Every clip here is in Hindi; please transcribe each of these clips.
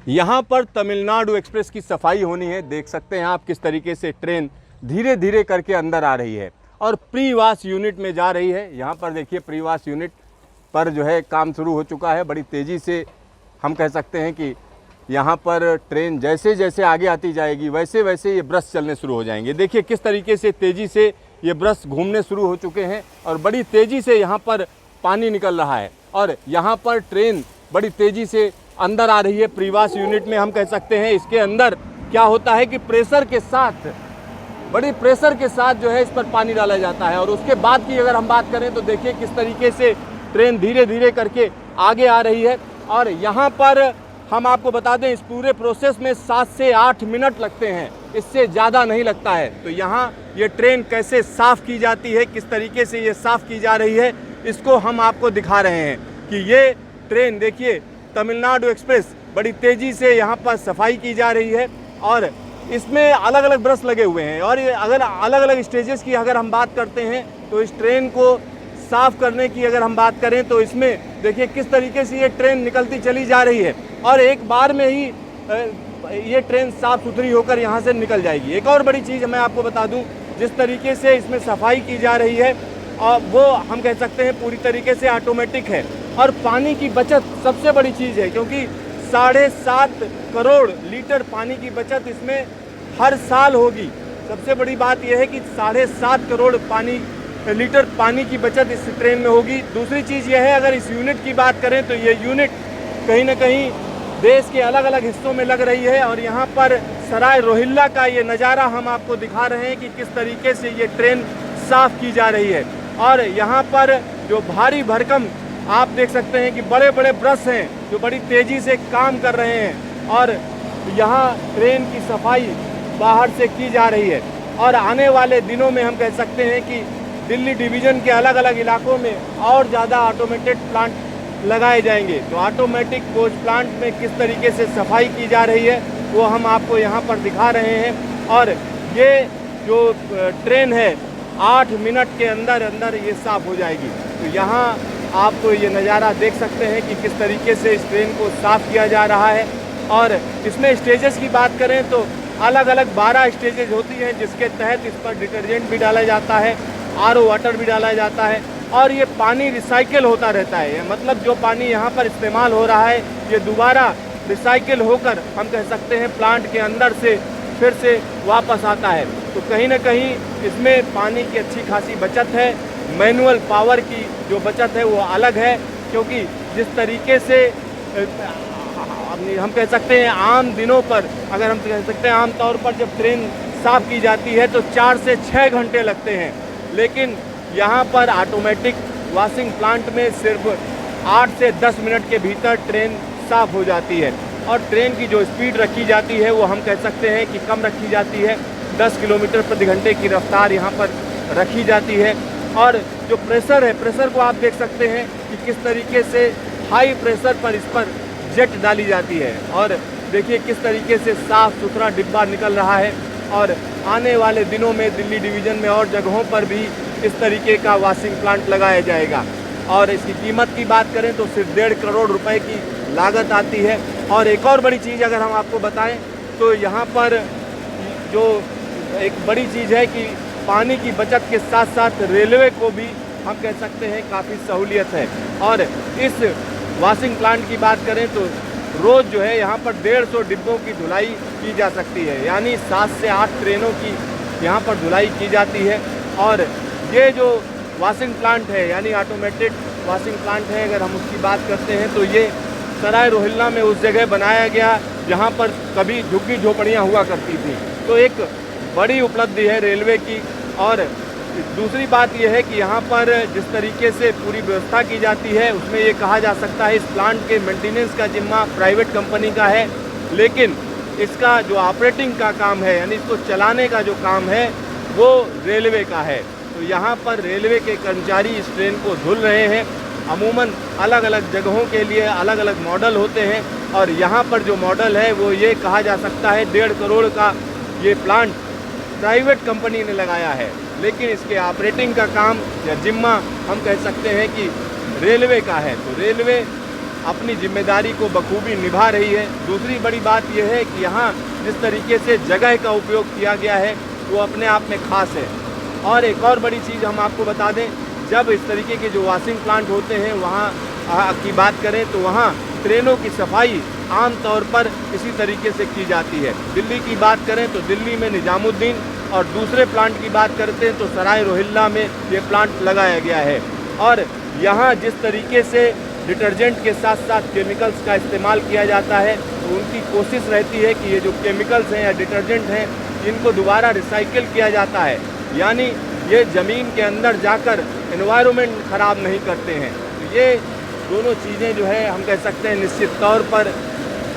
यहाँ पर तमिलनाडु एक्सप्रेस की सफाई होनी है। देख सकते हैं आप किस तरीके से ट्रेन धीरे धीरे करके अंदर आ रही है और प्रीवास यूनिट में जा रही है। यहाँ पर देखिए प्रीवास यूनिट पर जो है काम शुरू हो चुका है। बड़ी तेज़ी से हम कह सकते हैं कि यहाँ पर ट्रेन जैसे जैसे आगे आती जाएगी वैसे वैसे ये ब्रश चलने शुरू हो जाएंगे। देखिए किस तरीके से तेज़ी से ये ब्रश घूमने शुरू हो चुके हैं और बड़ी तेज़ी से यहाँ पर पानी निकल रहा है और यहाँ पर ट्रेन बड़ी तेज़ी से अंदर आ रही है। प्रीवास यूनिट में हम कह सकते हैं इसके अंदर क्या होता है कि प्रेशर के साथ, बड़ी प्रेशर के साथ जो है इस पर पानी डाला जाता है और उसके बाद की अगर हम बात करें तो देखिए किस तरीके से ट्रेन धीरे धीरे करके आगे आ रही है। और यहाँ पर हम आपको बता दें इस पूरे प्रोसेस में 7 से 8 मिनट लगते हैं, इससे ज़्यादा नहीं लगता है। तो यहाँ ये ट्रेन कैसे साफ़ की जाती है, किस तरीके से ये साफ़ की जा रही है, इसको हम आपको दिखा रहे हैं कि ये ट्रेन देखिए तमिलनाडु एक्सप्रेस बड़ी तेज़ी से यहाँ पर सफाई की जा रही है और इसमें अलग अलग ब्रश लगे हुए हैं। और ये अगर अलग अलग स्टेजेस की अगर हम बात करते हैं तो इस ट्रेन को साफ़ करने की अगर हम बात करें तो इसमें देखिए किस तरीके से ये ट्रेन निकलती चली जा रही है और एक बार में ही ये ट्रेन साफ़ सुथरी होकर यहाँ से निकल जाएगी। एक और बड़ी चीज़ मैं आपको बता दूँ, जिस तरीके से इसमें सफाई की जा रही है और वो हम कह सकते हैं पूरी तरीके से ऑटोमेटिक है। और पानी की बचत सबसे बड़ी चीज़ है क्योंकि 7.5 करोड़ लीटर पानी की बचत इसमें हर साल होगी। सबसे बड़ी बात यह है कि 7.5 करोड़ लीटर पानी की बचत इस ट्रेन में होगी। दूसरी चीज़ यह है अगर इस यूनिट की बात करें तो ये यूनिट कहीं ना कहीं देश के अलग अलग हिस्सों में लग रही है और यहाँ पर सराय रोहिल्ला का ये नज़ारा हम आपको दिखा रहे हैं कि किस तरीके से ये ट्रेन साफ़ की जा रही है। और यहाँ पर जो भारी भरकम आप देख सकते हैं कि बड़े बड़े ब्रश हैं जो बड़ी तेज़ी से काम कर रहे हैं और यहाँ ट्रेन की सफाई बाहर से की जा रही है। और आने वाले दिनों में हम कह सकते हैं कि दिल्ली डिवीज़न के अलग अलग इलाकों में और ज़्यादा ऑटोमेटेड प्लांट लगाए जाएंगे। तो ऑटोमेटिक कोच प्लांट में किस तरीके से सफाई की जा रही है वो हम आपको यहाँ पर दिखा रहे हैं। और ये जो ट्रेन है 8 मिनट के अंदर अंदर ये साफ़ हो जाएगी। तो यहाँ आप तो ये नज़ारा देख सकते हैं कि किस तरीके से इस ट्रेन को साफ़ किया जा रहा है। और इसमें स्टेजेस की बात करें तो अलग अलग 12 स्टेजेस होती हैं जिसके तहत इस पर डिटर्जेंट भी डाला जाता है, RO वाटर भी डाला जाता है और ये पानी रिसाइकिल होता रहता है। मतलब जो पानी यहाँ पर इस्तेमाल हो रहा है ये दोबारा रिसाइकिल होकर हम कह सकते हैं प्लांट के अंदर से फिर से वापस आता है। तो कहीं ना कहीं इसमें पानी की अच्छी खासी बचत है। मैनुअल पावर की जो बचत है वो अलग है क्योंकि जिस तरीके से हम कह सकते हैं आम दिनों पर अगर हम कह सकते हैं आम तौर पर जब ट्रेन साफ़ की जाती है तो 4 से 6 घंटे लगते हैं, लेकिन यहाँ पर ऑटोमेटिक वॉशिंग प्लांट में सिर्फ 8 से 10 मिनट के भीतर ट्रेन साफ़ हो जाती है। और ट्रेन की जो स्पीड रखी जाती है वो हम कह सकते हैं कि कम रखी जाती है। 10 किलोमीटर प्रति घंटे की रफ्तार यहाँ पर रखी जाती है। और जो प्रेशर है, प्रेशर को आप देख सकते हैं कि किस तरीके से हाई प्रेशर पर इस पर जेट डाली जाती है और देखिए किस तरीके से साफ़ सुथरा डिब्बा निकल रहा है। और आने वाले दिनों में दिल्ली डिवीज़न में और जगहों पर भी इस तरीके का वॉशिंग प्लांट लगाया जाएगा। और इसकी कीमत की बात करें तो सिर्फ 1.5 करोड़ रुपए की लागत आती है। और एक और बड़ी चीज़ अगर हम आपको बताएं तो यहाँ पर जो एक बड़ी चीज़ है कि पानी की बचत के साथ साथ रेलवे को भी हम कह सकते हैं काफ़ी सहूलियत है। और इस वॉशिंग प्लांट की बात करें तो रोज़ जो है यहाँ पर 150 डिब्बों की धुलाई की जा सकती है, यानी 7 से 8 ट्रेनों की यहाँ पर धुलाई की जाती है। और ये जो वॉशिंग प्लांट है यानी ऑटोमेटेड वॉशिंग प्लांट है, अगर हम उसकी बात करते हैं तो ये सराय रोहिल्ला में उस जगह बनाया गया जहाँ पर कभी झुग्गी झोपड़ियाँ हुआ करती थी। तो एक बड़ी उपलब्धि है रेलवे की। और दूसरी बात यह है कि यहाँ पर जिस तरीके से पूरी व्यवस्था की जाती है उसमें ये कहा जा सकता है इस प्लांट के मेंटेनेंस का जिम्मा प्राइवेट कंपनी का है, लेकिन इसका जो ऑपरेटिंग का काम है यानी इसको चलाने का जो काम है वो रेलवे का है। तो यहाँ पर रेलवे के कर्मचारी इस ट्रेन को धुल रहे हैं। अमूमन अलग अलग जगहों के लिए अलग अलग मॉडल होते हैं और यहाँ पर जो मॉडल है वो ये कहा जा सकता है 1.5 करोड़ का ये प्लांट प्राइवेट कंपनी ने लगाया है, लेकिन इसके ऑपरेटिंग का काम या जिम्मा हम कह सकते हैं कि रेलवे का है। तो रेलवे अपनी जिम्मेदारी को बखूबी निभा रही है। दूसरी बड़ी बात यह है कि यहाँ जिस तरीके से जगह का उपयोग किया गया है वो अपने आप में खास है। और एक और बड़ी चीज़ हम आपको बता दें, जब इस तरीके के जो वॉशिंग प्लांट होते हैं वहाँ की बात करें तो वहाँ ट्रेनों की सफाई आम तौर पर इसी तरीके से की जाती है। दिल्ली की बात करें तो दिल्ली में निजामुद्दीन और दूसरे प्लांट की बात करते हैं तो सराय रोहिल्ला में ये प्लांट लगाया गया है। और यहाँ जिस तरीके से डिटर्जेंट के साथ साथ केमिकल्स का इस्तेमाल किया जाता है तो उनकी कोशिश रहती है कि ये जो केमिकल्स हैं या डिटर्जेंट हैं इनको दोबारा रिसाइकिल किया जाता है, यानी ये ज़मीन के अंदर जाकर एनवायरनमेंट ख़राब नहीं करते हैं। तो ये दोनों चीज़ें जो है हम कह सकते हैं निश्चित तौर पर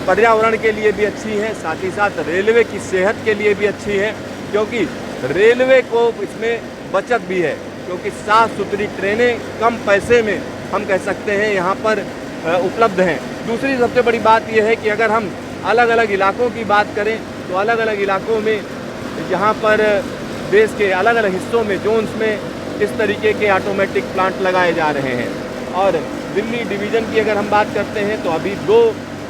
पर्यावरण के लिए भी अच्छी हैं, साथ ही साथ रेलवे की सेहत के लिए भी अच्छी है, क्योंकि रेलवे को इसमें बचत भी है, क्योंकि साफ़ सुथरी ट्रेनें कम पैसे में हम कह सकते हैं यहाँ पर उपलब्ध हैं। दूसरी सबसे बड़ी बात यह है कि अगर हम अलग अलग इलाकों की बात करें तो अलग अलग इलाकों में यहाँ पर देश के अलग अलग हिस्सों में जोन्स में इस तरीके के ऑटोमेटिक प्लांट लगाए जा रहे हैं। और दिल्ली डिवीज़न की अगर हम बात करते हैं तो अभी 2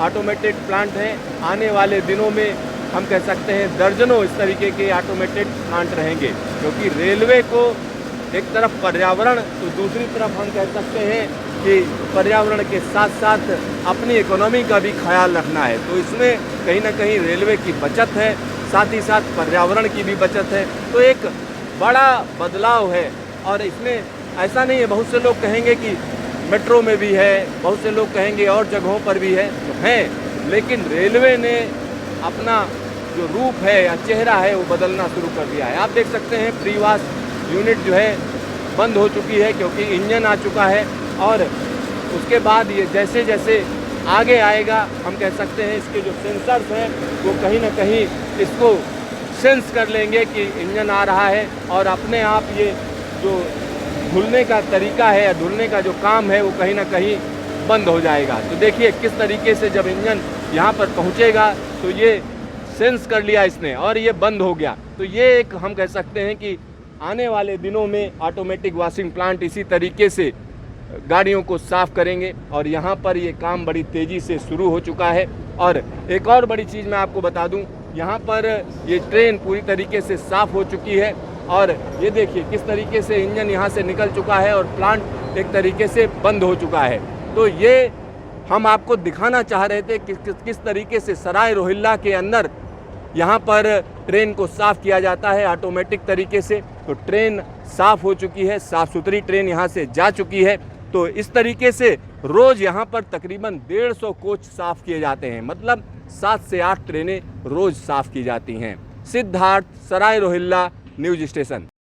ऑटोमेटेड प्लांट हैं। आने वाले दिनों में हम कह सकते हैं दर्जनों इस तरीके के ऑटोमेटेड प्लांट रहेंगे, क्योंकि रेलवे को एक तरफ पर्यावरण तो दूसरी तरफ हम कह सकते हैं कि पर्यावरण के साथ साथ अपनी इकोनॉमी का भी ख्याल रखना है। तो इसमें कहीं ना कहीं रेलवे की बचत है, साथ ही साथ पर्यावरण की भी बचत है। तो एक बड़ा बदलाव है। और इसमें ऐसा नहीं है, बहुत से लोग कहेंगे कि मेट्रो में भी है, बहुत से लोग कहेंगे और जगहों पर भी है, तो हैं, लेकिन रेलवे ने अपना जो रूप है या चेहरा है वो बदलना शुरू कर दिया है। आप देख सकते हैं प्रीवास यूनिट जो है बंद हो चुकी है क्योंकि इंजन आ चुका है। और उसके बाद ये जैसे जैसे आगे आएगा हम कह सकते हैं इसके जो सेंसर्स हैं वो कहीं ना कहीं इसको सेंस कर लेंगे कि इंजन आ रहा है, और अपने आप ये जो धुलने का तरीका है या धुलने का जो काम है वो कहीं ना कहीं बंद हो जाएगा। तो देखिए किस तरीके से जब इंजन यहाँ पर पहुँचेगा तो ये सेंस कर लिया इसने और ये बंद हो गया। तो ये एक हम कह सकते हैं कि आने वाले दिनों में ऑटोमेटिक वॉशिंग प्लांट इसी तरीके से गाड़ियों को साफ़ करेंगे, और यहाँ पर ये काम बड़ी तेज़ी से शुरू हो चुका है। और एक और बड़ी चीज़ मैं आपको बता दूँ, यहाँ पर ये ट्रेन पूरी तरीके से साफ़ हो चुकी है, और ये देखिए किस तरीके से इंजन यहाँ से निकल चुका है और प्लांट एक तरीके से बंद हो चुका है। तो ये हम आपको दिखाना चाह रहे थे कि किस तरीके से सराय रोहिल्ला के अंदर यहाँ पर ट्रेन को साफ़ किया जाता है ऑटोमेटिक तरीके से। तो ट्रेन साफ़ हो चुकी है, साफ़ सुथरी ट्रेन यहाँ से जा चुकी है। तो इस तरीके से रोज़ यहाँ पर तकरीबन 150 कोच साफ़ किए जाते हैं, मतलब 7 से 8 ट्रेनें रोज़ साफ़ की जाती हैं। Siddharth, Sarai Rohilla, news station.